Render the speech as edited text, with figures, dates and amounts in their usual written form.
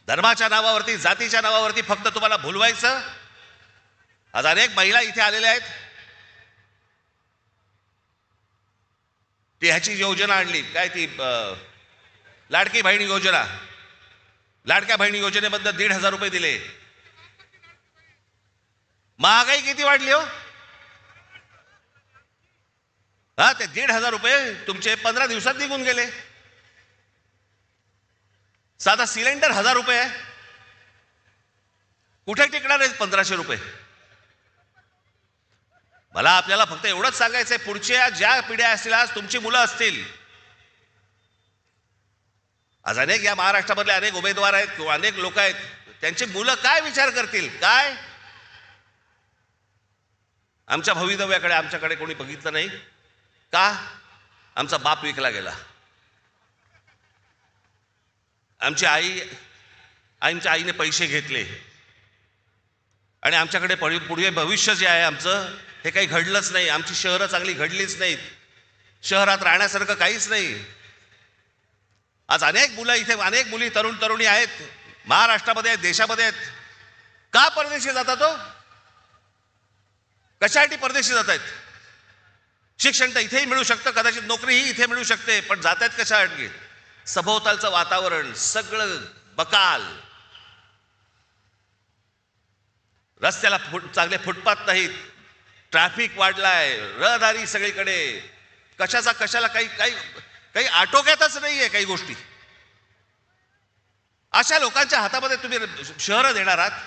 धर्माच्या नावावरती, जातीच्या नावावरती फक्त तुम्हाला भुलवायचं. आज अनेक महिला इथे आलेल्या आहेत. ती ह्याची योजना आणली, काय ती लाडकी बहिणी योजना. लाडक्या बहिणी योजनेबद्दल 1,500 रुपये दिले. महागाई किती वाढली हो. हा, ते 1,500 रुपये तुमचे 15 दिवसात निघून गेले. साधा सिलेंडर 1,000 रुपये आहे. कुठे टिकणार आहेत 1,500 रुपये. मला आपल्याला फक्त एवढंच सांगायचंय, पुढच्या ज्या पिढ्या असतील, आज तुमची मुलं असतील, आज अनेक या महाराष्ट्रामधले अनेक उमेदवार आहेत किंवा अनेक लोक आहेत, त्यांची मुलं काय विचार करतील. काय आमच्या भवितव्याकडे आमच्याकडे कोणी बघितलं नाही का. आमचा बाप विकला गेला. आमच्या आईने पैसे घेतले आणि आमच्याकडे पुढे भविष्य जे आहे आमचं, हे काही घडलंच नाही. आमची शहरं चांगली घडलीच नाहीत. शहरात राहण्यासारखं काहीच नाही. आज अनेक मुलं इथे, अनेक मुली, तरुणी आहेत, महाराष्ट्रामध्ये आहेत, देशामध्ये आहेत. का परदेशी जातात हो. कशासाठी परदेशी जात आहेत. शिक्षण तर इथेही मिळू शकतं, कदाचित नोकरीही इथे मिळू शकते, पण जात आहेत कशासाठी. सभोवतालचं वातावरण सगळं बकाल, रस्त्याला चांगले फुटपाथ नाहीत, ट्रॅफिक वाढलाय, रहदारी सगळीकडे, कशाला काही आटोक्यातच नाहीये काही गोष्टी. अशा लोकांच्या हातामध्ये तुम्ही शहरं देणार आहात.